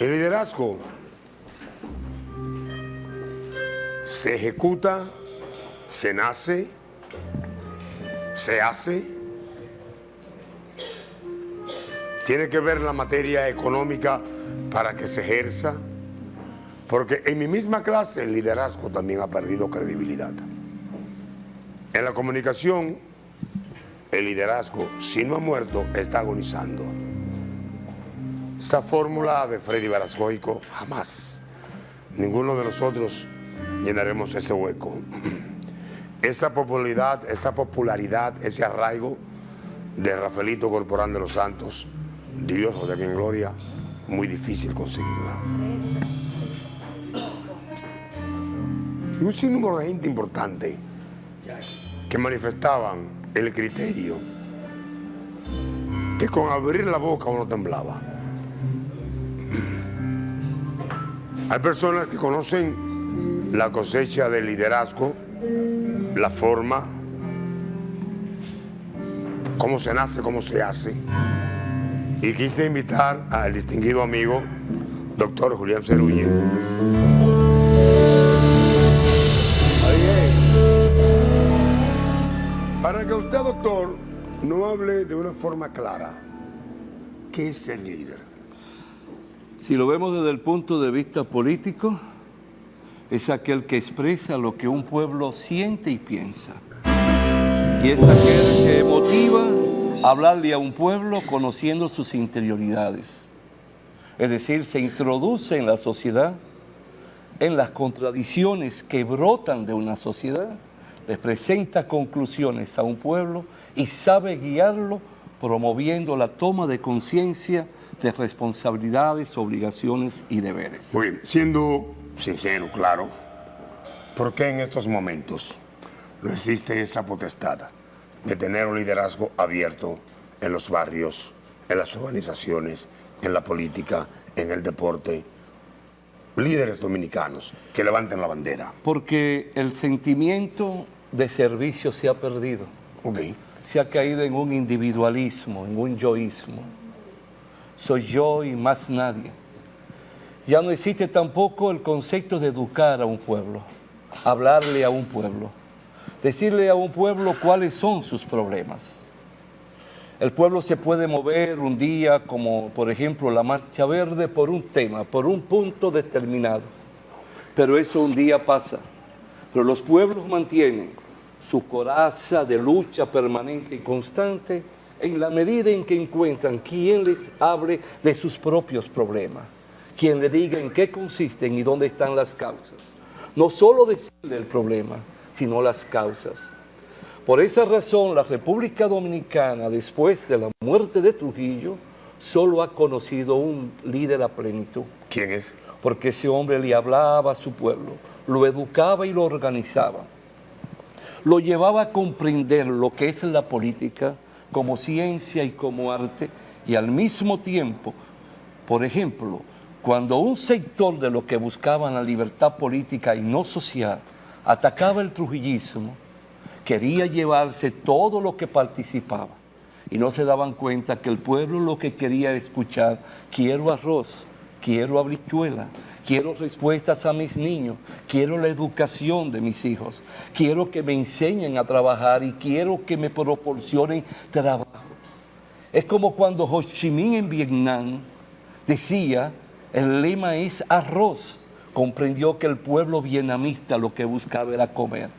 El liderazgo se ejecuta, se nace, se hace. Tiene que ver la materia económica para que se ejerza, porque en mi misma clase el liderazgo también ha perdido credibilidad. En la comunicación, el liderazgo, si no ha muerto, está agonizando. Esa fórmula de Freddy Verascoico, jamás. Ninguno de nosotros llenaremos ese hueco. Esa popularidad, ese arraigo de Rafaelito Corporán de los Santos, Dios o de quien gloria, muy difícil conseguirla. Y un sinnúmero de gente importante que manifestaban el criterio que con abrir la boca uno temblaba. Hay personas que conocen la cosecha del liderazgo, la forma, cómo se nace, cómo se hace. Y quise invitar al distinguido amigo, doctor Julián Cerulle. Para que usted, doctor, no hable de una forma clara, ¿qué es ser líder? Si lo vemos desde el punto de vista político, es aquel que expresa lo que un pueblo siente y piensa. Y es aquel que motiva a hablarle a un pueblo conociendo sus interioridades. Es decir, se introduce en la sociedad, en las contradicciones que brotan de una sociedad, les presenta conclusiones a un pueblo y sabe guiarlo promoviendo la toma de conciencia de responsabilidades, obligaciones y deberes. Muy bien, siendo sincero, claro, ¿por qué en estos momentos no existe esa potestad de tener un liderazgo abierto en los barrios, en las urbanizaciones, en la política, en el deporte? Líderes dominicanos que levanten la bandera. Porque el sentimiento de servicio se ha perdido. Okay. Se ha caído en un individualismo, en un yoísmo. Soy yo y más nadie. Ya no existe tampoco el concepto de educar a un pueblo, hablarle a un pueblo, decirle a un pueblo cuáles son sus problemas. El pueblo se puede mover un día, como por ejemplo la Marcha Verde, por un tema, por un punto determinado. Pero eso un día pasa. Pero los pueblos mantienen su coraza de lucha permanente y constante en la medida en que encuentran quien les hable de sus propios problemas, quien le diga en qué consisten y dónde están las causas. No solo decirle el problema, sino las causas. Por esa razón, la República Dominicana, después de la muerte de Trujillo, solo ha conocido un líder a plenitud. ¿Quién es? Porque ese hombre le hablaba a su pueblo, lo educaba y lo organizaba. Lo llevaba a comprender lo que es la política como ciencia y como arte, y al mismo tiempo, por ejemplo, cuando un sector de los que buscaban la libertad política y no social atacaba el trujillismo, quería llevarse todo lo que participaba y no se daban cuenta que el pueblo lo que quería escuchar: quiero arroz, quiero habichuela, quiero respuestas a mis niños, quiero la educación de mis hijos, quiero que me enseñen a trabajar y quiero que me proporcionen trabajo. Es como cuando Ho Chi Minh en Vietnam decía, el lema es arroz, comprendió que el pueblo vietnamita lo que buscaba era comer.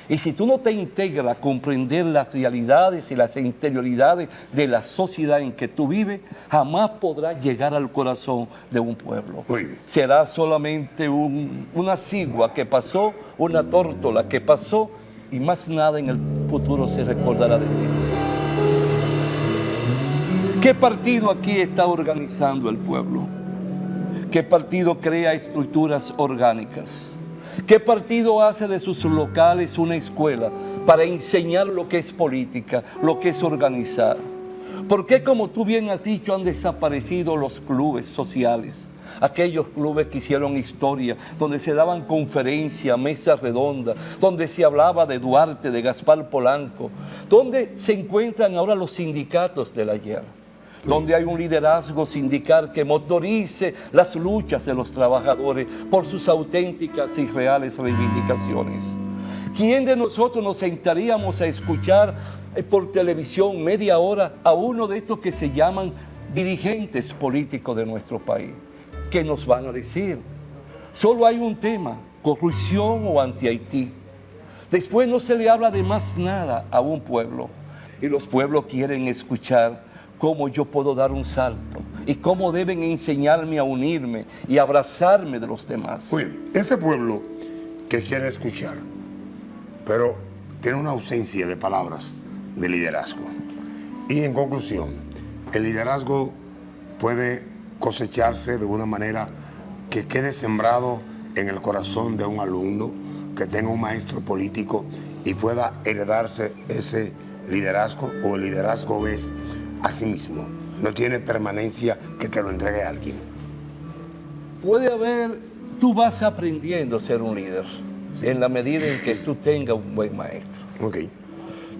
Y si tú no te integras a comprender las realidades y las interioridades de la sociedad en que tú vives, jamás podrás llegar al corazón de un pueblo. Será solamente una cigua que pasó, una tórtola que pasó, y más nada en el futuro se recordará de ti. ¿Qué partido aquí está organizando el pueblo? ¿Qué partido crea estructuras orgánicas? ¿Qué partido hace de sus locales una escuela para enseñar lo que es política, lo que es organizar? ¿Por qué, como tú bien has dicho, han desaparecido los clubes sociales? Aquellos clubes que hicieron historia, donde se daban conferencias, mesas redondas, donde se hablaba de Duarte, de Gaspar Polanco, donde se encuentran ahora los sindicatos del ayer. donde hay un liderazgo sindical que motorice las luchas de los trabajadores por sus auténticas y reales reivindicaciones. ¿Quién de nosotros nos sentaríamos a escuchar por televisión media hora a uno de estos que se llaman dirigentes políticos de nuestro país? ¿Qué nos van a decir? Solo hay un tema: corrupción o anti-Haití. Después no se le habla de más nada a un pueblo. Y los pueblos quieren escuchar cómo yo puedo dar un salto y cómo deben enseñarme a unirme y abrazarme de los demás. Muy bien, ese pueblo que quiere escuchar, pero tiene una ausencia de palabras de liderazgo. Y en conclusión, el liderazgo puede cosecharse de una manera que quede sembrado en el corazón de un alumno, que tenga un maestro político y pueda heredarse ese liderazgo, o el liderazgo es a sí mismo, no tiene permanencia que te lo entregue a alguien. Puede haber, tú vas aprendiendo a ser un líder, sí, en la medida en que tú tengas un buen maestro. Okay.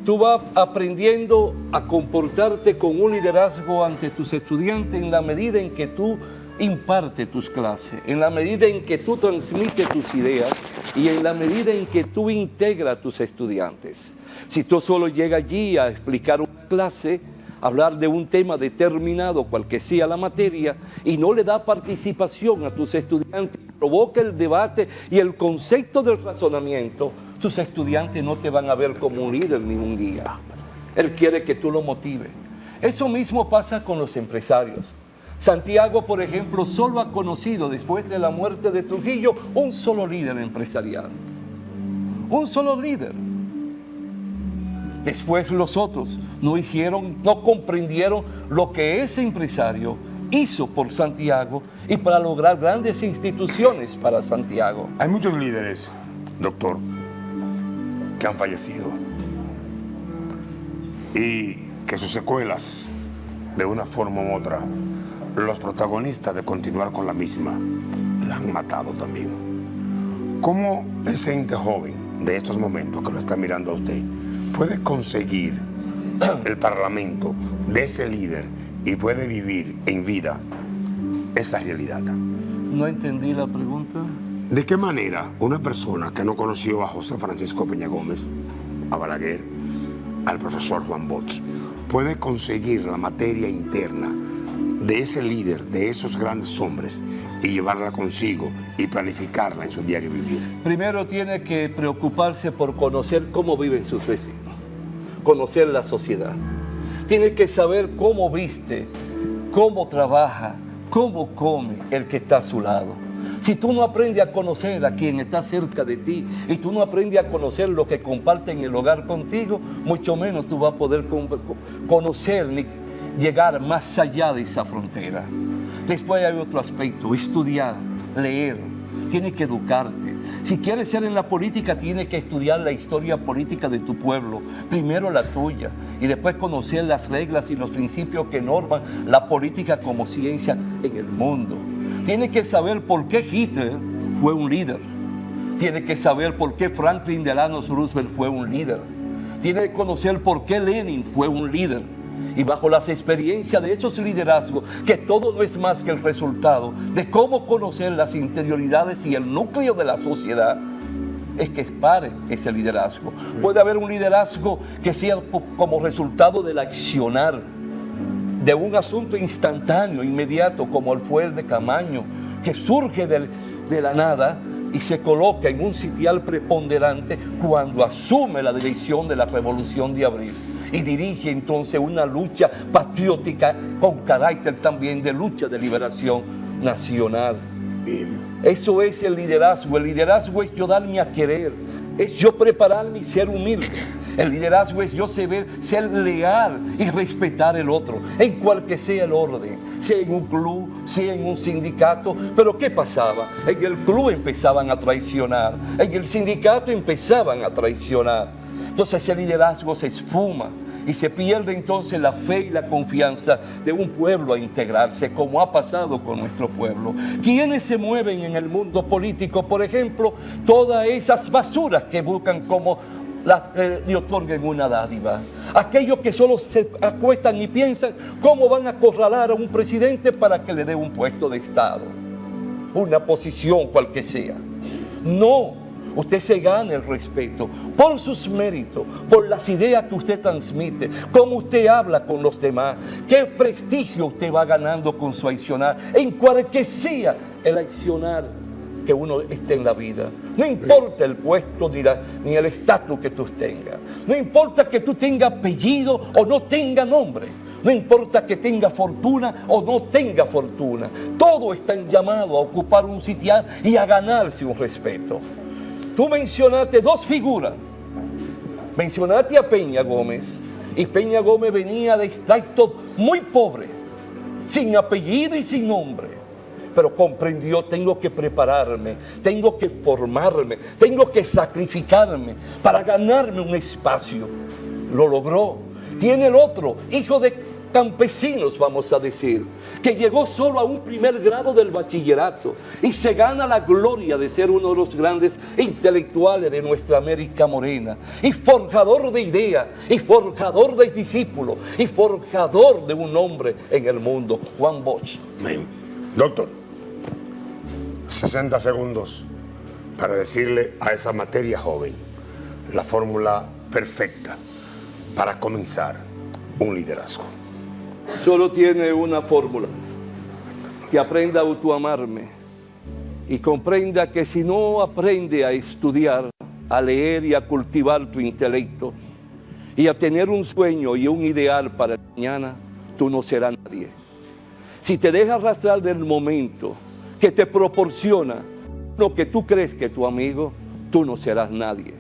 Tú vas aprendiendo a comportarte con un liderazgo ante tus estudiantes en la medida en que tú impartes tus clases, en la medida en que tú transmites tus ideas y en la medida en que tú integras a tus estudiantes. Si tú solo llegas allí a explicar una clase, hablar de un tema determinado, cual que sea la materia, y no le da participación a tus estudiantes, provoca el debate y el concepto del razonamiento, tus estudiantes no te van a ver como un líder ni un guía. Él quiere que tú lo motives. Eso mismo pasa con los empresarios. Santiago, por ejemplo, solo ha conocido después de la muerte de Trujillo un solo líder empresarial. Un solo líder. Después los otros no comprendieron lo que ese empresario hizo por Santiago y para lograr grandes instituciones para Santiago. Hay muchos líderes, doctor, que han fallecido y que sus secuelas, de una forma u otra, los protagonistas de continuar con la misma, la han matado también. ¿Cómo ese ente joven de estos momentos que lo está mirando a usted puede conseguir el parlamento de ese líder y puede vivir en vida esa realidad? No entendí la pregunta. ¿De qué manera una persona que no conoció a José Francisco Peña Gómez, a Balaguer, al profesor Juan Bosch, puede conseguir la materia interna de ese líder, de esos grandes hombres, y llevarla consigo y planificarla en su diario vivir? Primero tiene que preocuparse por conocer cómo viven sus vecinos, conocer la sociedad. Tiene que saber cómo viste, cómo trabaja, cómo come el que está a su lado. Si tú no aprendes a conocer a quien está cerca de ti y tú no aprendes a conocer lo que comparten en el hogar contigo, mucho menos tú vas a poder conocer ni llegar más allá de esa frontera. Después hay otro aspecto: estudiar, leer. Tienes que educarte. Si quieres ser en la política, tienes que estudiar la historia política de tu pueblo. Primero la tuya y después conocer las reglas y los principios que norman la política como ciencia en el mundo. Tienes que saber por qué Hitler fue un líder. Tienes que saber por qué Franklin Delano Roosevelt fue un líder. Tienes que conocer por qué Lenin fue un líder. Y bajo las experiencias de esos liderazgos, que todo no es más que el resultado de cómo conocer las interioridades y el núcleo de la sociedad, es que pare ese liderazgo. Puede haber un liderazgo que sea como resultado del accionar, de un asunto instantáneo, inmediato, como fue el de Camaño, que surge de la nada y se coloca en un sitial preponderante cuando asume la dirección de la Revolución de Abril. Y dirige entonces una lucha patriótica con carácter también de lucha de liberación nacional. Eso es el liderazgo. El liderazgo es yo darme a querer, es yo prepararme y ser humilde. El liderazgo es yo ser leal y respetar el otro, en cual que sea el orden, sea en un club, sea en un sindicato. Pero ¿qué pasaba? En el club empezaban a traicionar, en el sindicato empezaban a traicionar. Entonces ese liderazgo se esfuma y se pierde entonces la fe y la confianza de un pueblo a integrarse, como ha pasado con nuestro pueblo. ¿Quiénes se mueven en el mundo político? Por ejemplo, todas esas basuras que buscan como le otorguen una dádiva. Aquellos que solo se acuestan y piensan cómo van a acorralar a un presidente para que le dé un puesto de Estado, una posición cual que sea. No, usted se gana el respeto por sus méritos, por las ideas que usted transmite, cómo usted habla con los demás, qué prestigio usted va ganando con su accionar, en cualquier sea el accionar que uno esté en la vida. No importa el puesto ni el estatus que tú tengas. No importa que tú tengas apellido o no tengas nombre. No importa que tenga fortuna o no tenga fortuna. Todos están llamados a ocupar un sitial y a ganarse un respeto. Tú mencionaste dos figuras. Mencionaste a Peña Gómez. Y Peña Gómez venía de extracto muy pobre, sin apellido y sin nombre. Pero comprendió, tengo que prepararme, tengo que formarme, tengo que sacrificarme para ganarme un espacio. Lo logró. Tiene el otro, hijo de campesinos, vamos a decir, que llegó solo a un primer grado del bachillerato y se gana la gloria de ser uno de los grandes intelectuales de nuestra América morena, y forjador de ideas, y forjador de discípulos, y forjador de un hombre en el mundo, Juan Bosch. Amén. Doctor, 60 segundos para decirle a esa materia joven la fórmula perfecta para comenzar un liderazgo. Solo tiene una fórmula: que aprenda a autoamarme y comprenda que si no aprende a estudiar, a leer y a cultivar tu intelecto y a tener un sueño y un ideal para el mañana, tú no serás nadie. Si te dejas arrastrar del momento que te proporciona lo que tú crees que es tu amigo, tú no serás nadie.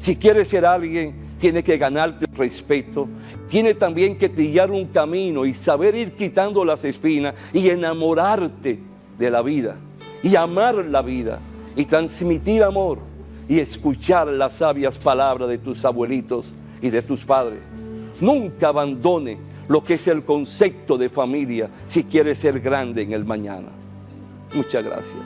Si quieres ser alguien, tienes que ganarte el respeto, tienes también que trillar un camino y saber ir quitando las espinas y enamorarte de la vida y amar la vida y transmitir amor y escuchar las sabias palabras de tus abuelitos y de tus padres. Nunca abandone lo que es el concepto de familia si quieres ser grande en el mañana. Muchas gracias.